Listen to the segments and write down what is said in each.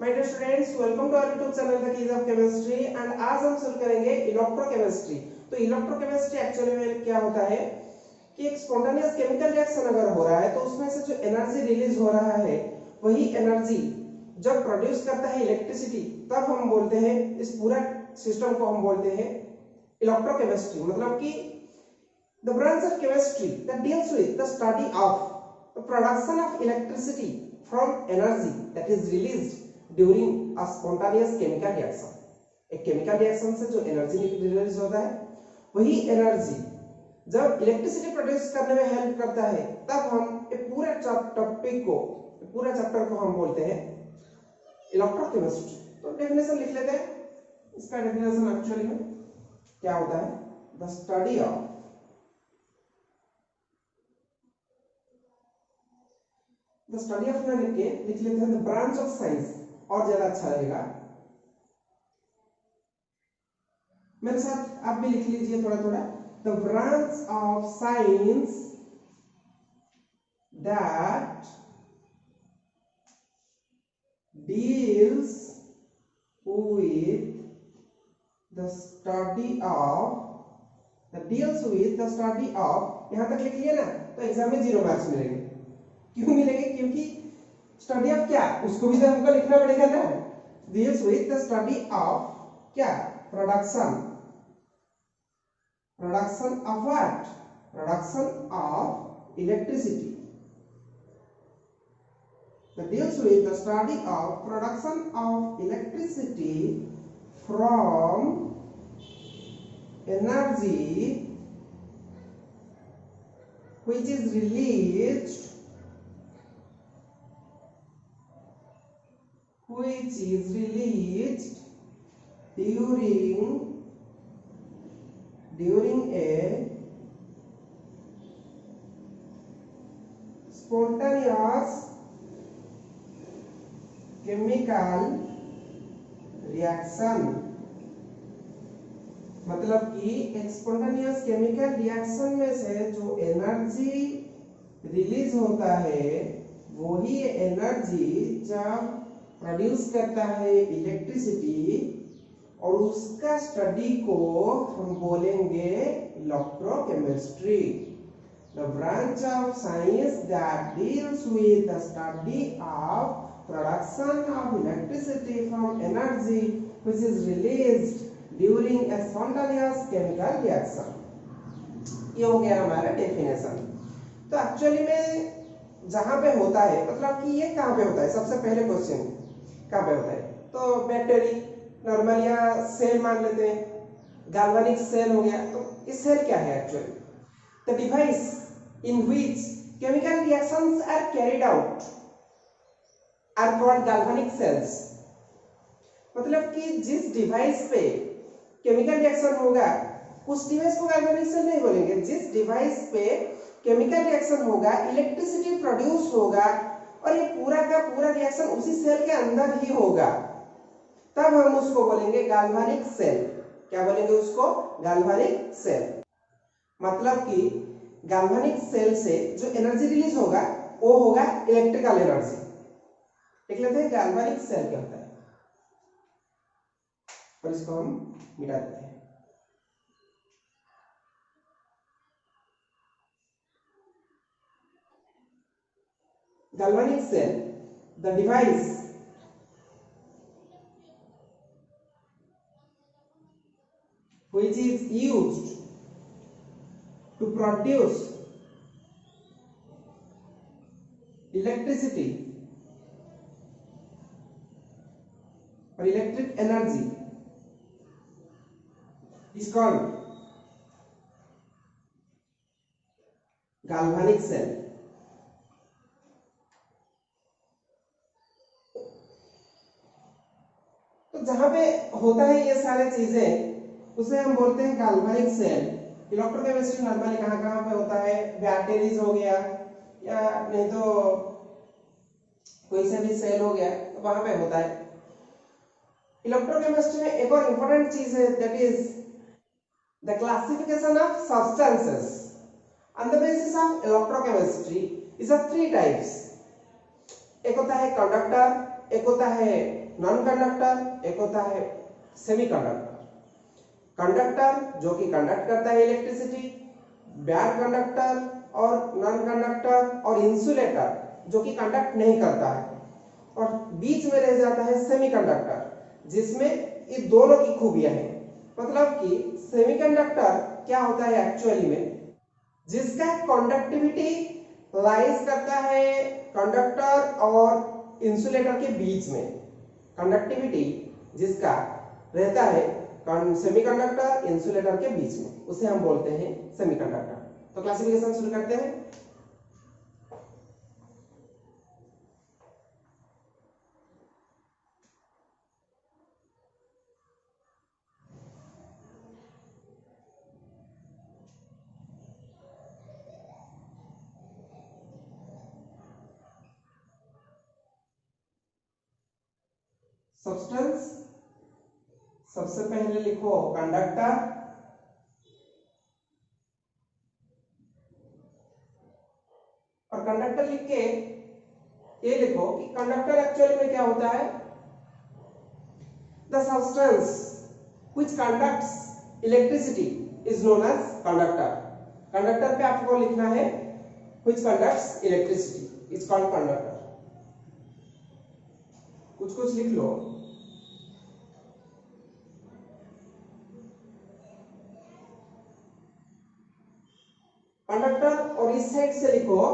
My dear students, welcome to our YouTube channel the keys of chemistry. And आज हम शुरू करेंगे electrochemistry. तो इलेक्ट्रोकेमिस्ट्री एक्चुअली में क्या होता है कि एक स्पॉन्टेनियस केमिकल रिएक्शन अगर हो रहा है तो उसमें से जो एनर्जी रिलीज हो रहा है वही एनर्जी जब प्रोड्यूस करता है इलेक्ट्रिसिटी, तब हम बोलते हैं इस पूरा सिस्टम को हम बोलते हैं इलेक्ट्रोकेमिस्ट्री। मतलब कि the branch of chemistry that deals with the study of the production of electricity from energy that is released during a spontaneous chemical reaction। एक केमिकल रिएक्शन से जो एनर्जी रिलीज होता है वही एनर्जी जब इलेक्ट्रिसिटी प्रोड्यूस करने में help करता है, तब हम एक पूरे टॉपिक को, पूरे चैप्टर को हम बोलते हैं इलेक्ट्रोकेमिस्ट्री। तो डेफिनेशन लिख लेते हैं। इसका डेफिनेशन एक्चुअली में क्या होता है? The study of the study of ना लिख लेते हैं द ब्रांच ऑफ साइंस, और ज्यादा अच्छा लगेगा। मेरे साथ आप भी लिख लीजिए थोड़ा थोड़ा। The branch of science that deals with the study of यहां तक लिख लिया ना, तो एग्जाम में 0 मार्क्स मिलेंगे। क्यों मिलेंगे? क्योंकि स्टडी ऑफ क्या, उसको भी तो हमको लिखना पड़ेगा ना। Deals with the study of क्या? Production of what? Production of electricity. That deals with the study of production of electricity from energy which is released during a spontaneous chemical reaction. मतलब कि एक स्पॉन्टेनियस केमिकल रिएक्शन में से जो energy release होता है वही एनर्जी जब प्रोड्यूस करता है इलेक्ट्रिसिटी, और उसका स्टडी को हम बोलेंगे electrochemistry. The branch of science that deals with the study of production of electricity from energy which is released during a spontaneous chemical reaction। ये हो गया हमारा डेफिनेशन। तो एक्चुअली में जहां पे होता है, मतलब कि ये कहां पे होता है? सबसे पहले क्वेश्चन कहां पे होता है? तो बैटरी नॉर्मल या सेल मान लेते हैं, गैल्वेनिक सेल हो गया। तो इस सेल क्या है actually? The device in which chemical reactions are carried out are called galvanic cells। मतलब कि जिस डिवाइस पे केमिकल रिएक्शन होगा उस डिवाइस को गैल्वेनिक सेल नहीं बोलेंगे। जिस डिवाइस पे केमिकल रिएक्शन होगा, इलेक्ट्रिसिटी प्रोड्यूस होगा और ये पूरा का पूरा रिएक्शन उसी सेल के अंदर ही होगा, तब हम उसको बोलेंगे गैल्वेनिक सेल। क्या बोलेंगे उसको? Galvanic cell. मतलब कि गैल्वेनिक सेल से जो एनर्जी रिलीज होगा वो होगा इलेक्ट्रिकल एनर्जी। देख लेते हैं गैल्वेनिक सेल क्या होता है, और इसको हम मिटा देते हैं। Galvanic cell, the device which is used to produce electricity or electric energy is called galvanic cell। तो जहां पे होता है ये सारे चीजें उसे हम बोलते हैं गैल्वेनिक सेल। इलेक्ट्रोकेमिस्ट्री नॉर्मली कहां पे होता है? बैटरीज हो गया या नहीं तो कोई सा भी सेल हो गया, तो वहां पे होता है। इलेक्ट्रोकेमिस्ट्री में एक और इंपॉर्टेंट चीज है, that is the classification of substances. On the basis of electrochemistry is of 3 types. एक होता है कंडक्टर, एक होता है नॉन कंडक्टर, एक होता है सेमीकंडक्टर। कंडक्टर जो कि कंडक्ट करता है इलेक्ट्रिसिटी, बैर कंडक्टर और नॉन कंडक्टर, और इंसुलेटर जो कि कंडक्ट नहीं करता है, और बीच में रह जाता है सेमीकंडक्टर जिसमें ये दोनों की खूबियां हैं। मतलब कि सेमीकंडक्टर क्या होता है एक्चुअली में, जिसका कंडक्टिविटी लाइज करता है कंडक्टर और इंसुलेटर के बीच में। कंडक्टिविटी जिसका रहता है सेमीकंडक्टर इंसुलेटर के बीच में, उसे हम बोलते हैं सेमीकंडक्टर। तो क्लासिफिकेशन शुरू करते हैं। सब्सटेंस, सबसे पहले लिखो कंडक्टर, और कंडक्टर लिख के ये लिखो कि कंडक्टर एक्चुअली में क्या होता है, the substance which conducts electricity is known as conductor. Conductor पे आपको लिखना है which conducts electricity is called conductor. कुछ कुछ लिख लो। कंडक्टर, और इस साइड से लिखो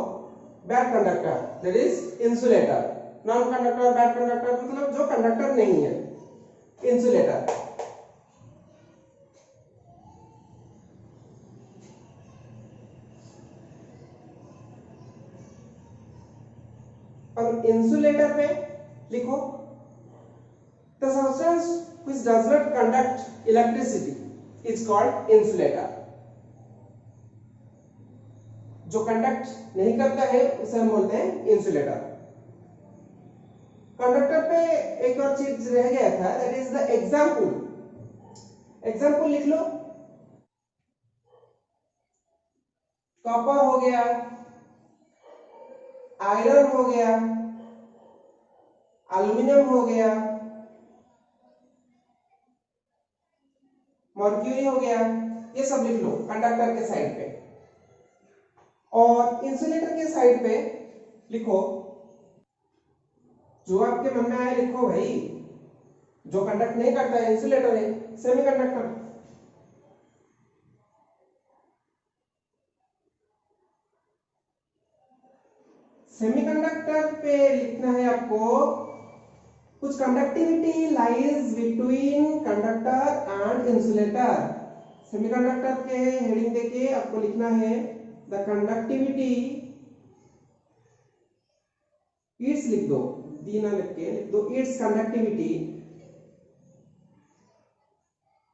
bad conductor, that is insulator. Non conductor, bad conductor मतलब जो कंडक्टर नहीं है, इंसुलेटर। और इंसुलेटर पे लिखो the substance which does not conduct electricity is called insulator. जो कंडक्ट नहीं करता है उसे हम बोलते हैं इंसुलेटर। कंडक्टर पे एक और चीज रह गया था, that is the example. Example लिख लो। कॉपर हो गया, आयरन हो गया, एल्युमिनियम हो गया, मर्क्यूरी हो गया, ये सब लिख लो कंडक्टर के साइड पे। और इंसुलेटर के साइड पे लिखो जो आपके मन में आए लिखो भाई। जो कंडक्ट नहीं करता है इंसुलेटर है, सेमीकंडक्टर। सेमीकंडक्टर पे लिखना है आपको कुछ conductivity lies between conductor and insulator. Semiconductor के हेडिंग देके आपको लिखना है द कंडक्टिविटी, इट्स लिख दो, दी ना लिख के लिख दो it's conductivity,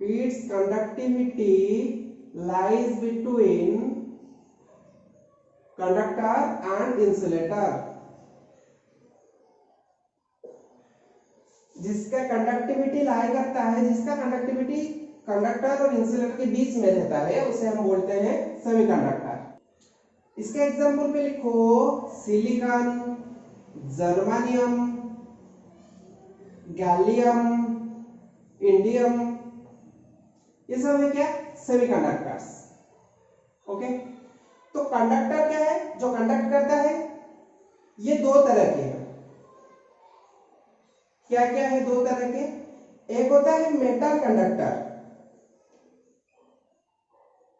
it's conductivity lies between conductor and insulator. जिसका कंडक्टिविटी लाई करता है, जिसका कंडक्टिविटी कंडक्टर और इंसुलेटर के बीच में रहता है, उसे हम बोलते हैं सेमीकंडक्टर। इसके एग्जांपल पे लिखो सिलिकॉन, जर्मानियम, गैलियम, इंडियम, ये सब है क्या, सेमीकंडक्टर्स। ओके, तो कंडक्टर क्या है, जो कंडक्ट करता है। ये दो तरह के हैं। क्या क्या है दो तरह के, एक होता है मेटल कंडक्टर,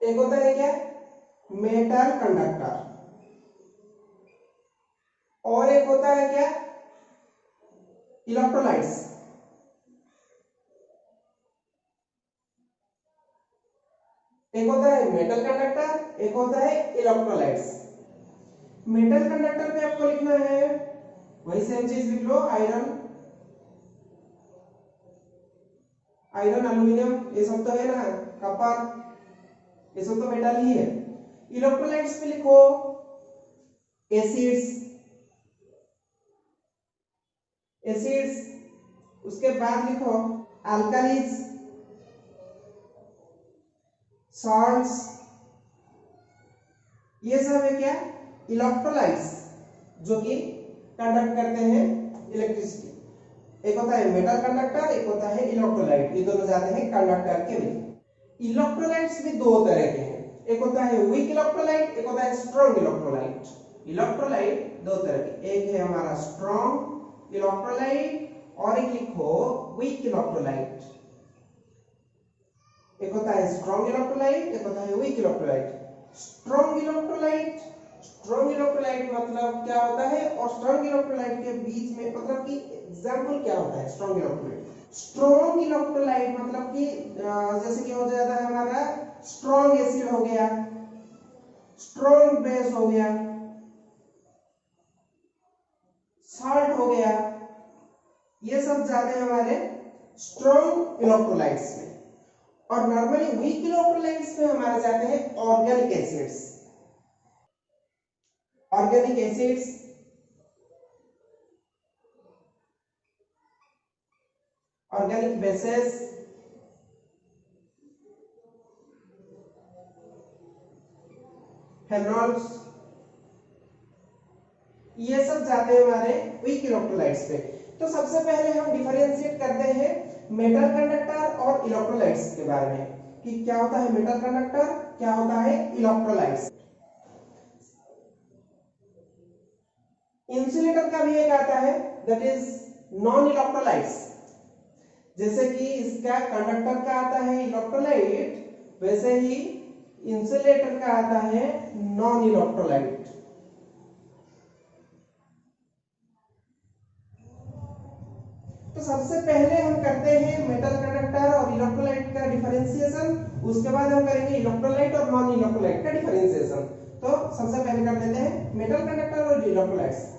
एक होता है क्या, मेटल कंडक्टर, और एक होता है क्या, इलेक्ट्रोलाइट्स। एक होता है मेटल कंडक्टर, एक होता है इलेक्ट्रोलाइट्स। मेटल कंडक्टर पे आपको लिखना है वही सेम चीज लिख लो, आयरन, आयरन, एल्युमिनियम, ये सब तो है ना, कॉपर, ये सब तो मेटल ही है। इलेक्ट्रोलाइट्स पे लिखो एसिड्स, एसिड्स, उसके बाद लिखो अल्कालीज, सॉल्ट्स, ये सब है क्या, इलेक्ट्रोलाइट्स, जो कि कंडक्ट करते हैं इलेक्ट्रिसिटी। एक होता है मेटल कंडक्टर, एक होता है इलेक्ट्रोलाइट। ये दोनों जाते हैं कंडक्टर के में। इलेक्ट्रोलाइट्स भी दो तरह के हैं, एक होता है वीक इलेक्ट्रोलाइट, एक होता है स्ट्रॉन्ग इलेक्ट्रोलाइट। इलेक्ट्रोलाइट दो तरह के, एक है हमारा स्ट्रॉन्ग इलेक्ट्रोलाइट और एक लिखो वीक इलेक्ट्रोलाइट। एक होता है स्ट्रॉन्ग इलेक्ट्रोलाइट, एक होता है वीक इलेक्ट्रोलाइट। स्ट्रॉन्ग इलेक्ट्रोलाइट मतलब क्या होता है और स्ट्रॉन्ग इलेक्ट्रोलाइट के बीच में मतलब कि एग्जांपल क्या होता है स्ट्रॉन्ग इलेक्ट्रोलाइट। स्ट्रॉन्ग इलेक्ट्रोलाइट मतलब कि जैसे कि हो जाता है हमारा स्ट्रॉन्ग एसिड हो गया, स्ट्रॉन्ग बेस हो गया, साल्ट हो गया, ये सब जाते हैं हमारे स्ट्रॉन्ग इलेक्ट्रोलाइट्स में। और नॉर्मली वीक इलेक्ट्रोलाइट्स में हमारे जाते हैं organic acids. Organic acids organic bases, phenols, ये सब जाते हैं हमारे वीक इलेक्ट्रोलाइट्स पे। तो सबसे पहले हम डिफरेंशिएट करते हैं मेटल कंडक्टर और इलेक्ट्रोलाइट्स के बारे में कि क्या होता है मेटल कंडक्टर, क्या होता है इलेक्ट्रोलाइट्स। इंसुलेटर का भी एक आता है दैट इज नॉन इलेक्ट्रोलाइट्स। जैसे कि इसका कंडक्टर का आता है इलेक्ट्रोलाइट, वैसे ही इंसुलेटर का आता है नॉन इलेक्ट्रोलाइट। तो सबसे पहले हम करते हैं मेटल कंडक्टर और इलेक्ट्रोलाइट का डिफरेंशिएशन, उसके बाद हम करेंगे इलेक्ट्रोलाइट और नॉन इलेक्ट्रोलाइट का डिफरेंशिएशन। तो सबसे पहले कर लेते हैं मेटल कंडक्टर और electrolytes.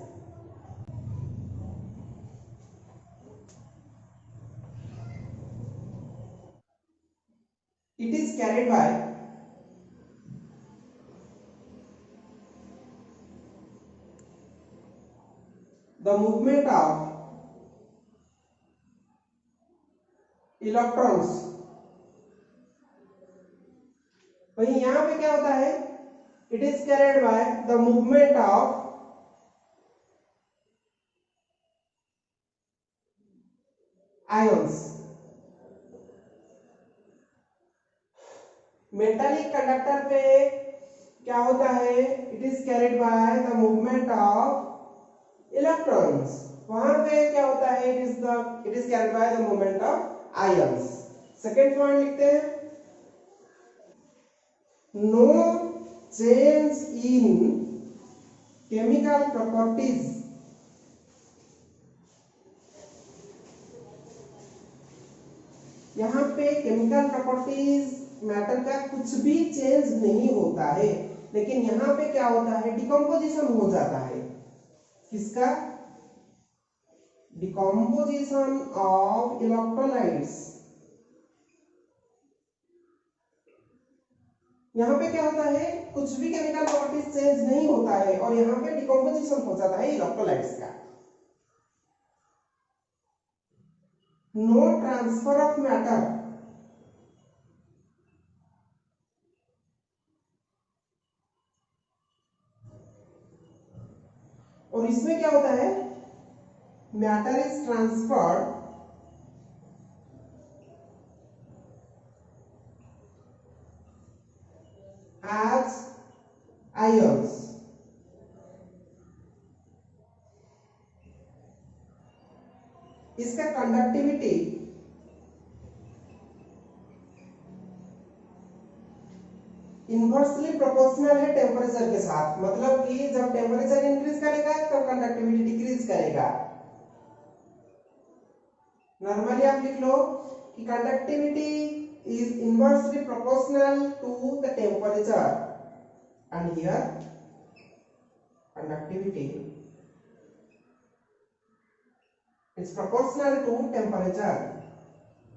It is carried by the movement of electrons। वहीं यहां पे क्या होता है, it is carried by the movement of ions। Metallic conductor पे क्या होता है, it is carried by the movement of electrons। वहां पे क्या होता है, it is carried by the movement of ions। Second point लिखते हैं, no change in chemical properties यहाँ पे केमिकल प्रॉपर्टीज मैटर का कुछ भी चेंज नहीं होता है, लेकिन यहाँ पे क्या होता है डिकम्पोजिशन हो जाता है। किसका, डिकम्पोजिशन ऑफ इलेक्ट्रोलाइट्स। यहाँ पे क्या होता है कुछ भी केमिकल प्रॉपर्टीज चेंज नहीं होता है और यहाँ पे डिकम्पोजिशन हो जाता है इलेक्ट्रोलाइट्स का। नो ट्रांसफर ऑफ मैटर, और इसमें क्या होता है matter is transferred as ions. इसका कंडक्टिविटी इनवर्सली प्रोपोर्शनल है टेम्परेचर के साथ, मतलब कि जब टेम्परेचर इंक्रीज करेगा तो कंडक्टिविटी डिक्रीज करेगा। नॉर्मली आप लिख लो कि conductivity is inversely proportional to the temperature and here conductivity is proportional to temperature.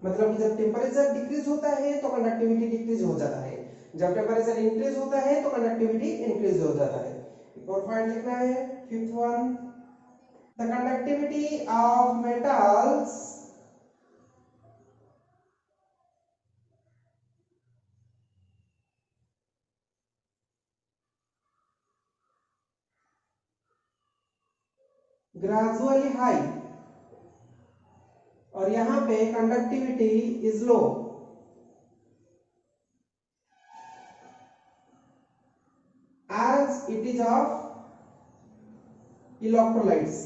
मतलब कि जब टेम्परेचर डिक्रीज होता है तो कंडक्टिविटी डिक्रीज हो जाता है, जब टेम्परेचर इंक्रीज होता है तो कंडक्टिविटी इंक्रीज हो जाता है। एक और पॉइंट लिखना है, fifth one, the conductivity of metals gradually high और यहां पे conductivity is low. as it is of electrolytes।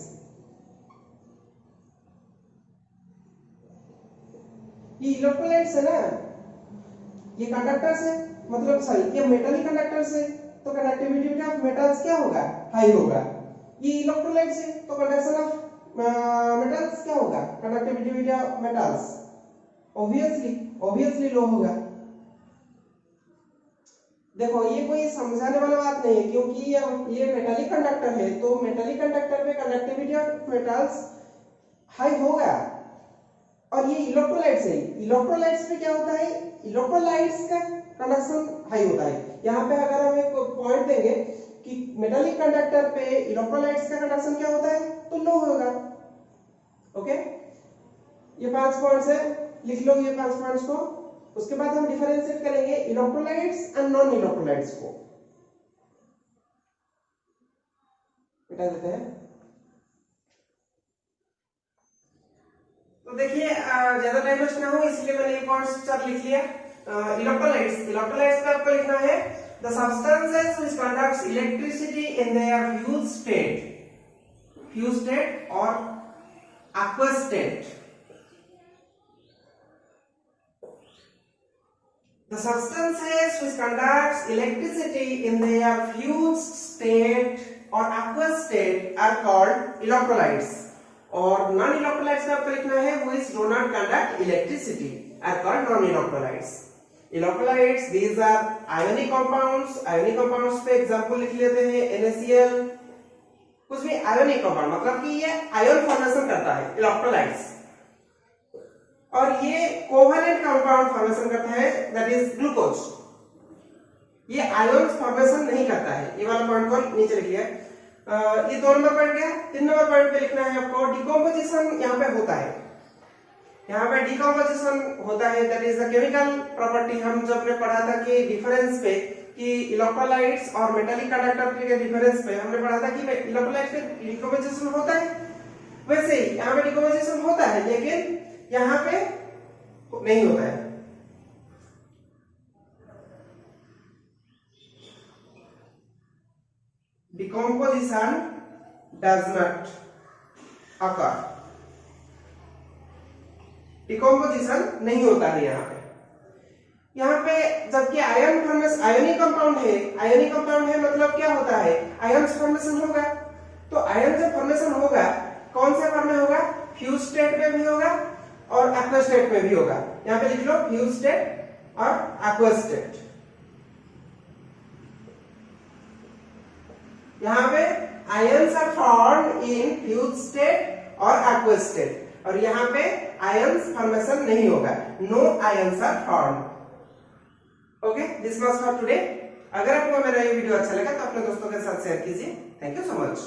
ये इलेक्ट्रोलाइट्स है ना, ये कंडक्टर्स है, मतलब सॉरी ये मेटलिक कंडक्टर्स है, तो कंडक्टिविटी ऑफ मेटल्स क्या होगा, हाई होगा। ये इलेक्ट्रोलाइट्स है तो कंडक्शन ऑफ मेटल्स क्या होगा, कंडक्टिविटी ऑफ मेटल्स ऑब्वियसली लो होगा। देखो ये कोई समझाने वाला बात नहीं है, क्योंकि ये मेटालिक कंडक्टर है, तो मेटालिक कंडक्टर पे कंडक्टिविटी ऑफ मेटल्स हाई होगा। और ये इलेक्ट्रोलाइट्स है, इलेक्ट्रोलाइट्स पे क्या होता है, इलेक्ट्रोलाइट्स का कंडक्शन हाई होता है। यहाँ पे अगर हम एक पॉइंट देंगे कि मेटालिक कंडक्टर पे इलेक्ट्रोलाइट्स का कंडक्शन क्या होता है, तो लो होगा। ओके, ये 5 पॉइंट्स है, लिख लो ये 5 पॉइंट्स को। उसके बाद हम डिफरेंशिएट करेंगे इलेक्ट्रोलाइट्स एंड नॉन इलेक्ट्रोलाइट्स को। मिटा देते हैं। तो देखिए ज्यादा टाइम वेस्ट ना हो इसलिए मैंने ये पॉइंट्स 4 लिख लिया। इलेक्ट्रोलाइट्स का आपको लिखना है the substances which conducts electricity in their fuse state और aqueous state। The substances which conducts electricity in their fused state or aqueous state are called electrolytes। और non electrolytes का आपको लिखना है which do not conduct electricity are called non electrolytes। Electrolytes these are ionic compounds। ionic compounds पे example लिख लेते हैं NaCl, कुछ भी आयोनिक कंपाउंड, मतलब कि ये आयन फॉर्मेशन करता है इलेक्ट्रोलाइट्स। और ये कोवेलेंट कंपाउंड फॉर्मेशन करता है, दैट इज ग्लूकोज। ये आयन फॉर्मेशन नहीं करता है। ये वाला पॉइंट को नीचे लिख लिया। ये 2 नंबर पॉइंट गया। 3 नंबर पॉइंट पे लिखना है आपको डिकम्पोजिशन यहाँ पे होता है। यहाँ पे डिकम्पोजिशन होता है, that is the chemical property. हम जब ने पढ़ा था कि डिफरेंस पे, कि इलेक्ट्रोलाइट्स और मेटालिक कंडक्टर के डिफरेंस पे हमने पढ़ा था कि इलेक्ट्रोलाइट्स पे डिकम्पोजिशन होता है, वैसे ही यहाँ पे डिकम्पोजिशन होता है, लेकिन यहाँ पे नहीं होता है। Decomposition does not occur। Decomposition नहीं होता है यहाँ पे। यहाँ पे जबकि आयन फॉर्मेशन आयोनिक कंपाउंड है मतलब क्या होता है, आयन्स फॉर्मेशन होगा। तो आयन जब फॉर्मेशन होगा, कौन से फॉर्म में होगा, फ्यूज स्टेट में भी होगा और एक्वस स्टेट में भी होगा। यहाँ पे लिख लो फ्यूज स्टेट और एक्वस स्टेट। यहाँ पे ions are formed in fuse state और एक्वस स्टेट, और यहाँ पे आयन्स फॉर्मेशन नहीं होगा, no ions are formed. Okay, this was for today. अगर आपको मेरा ये वीडियो अच्छा लगा तो अपने दोस्तों के साथ शेयर कीजिए। Thank you so much.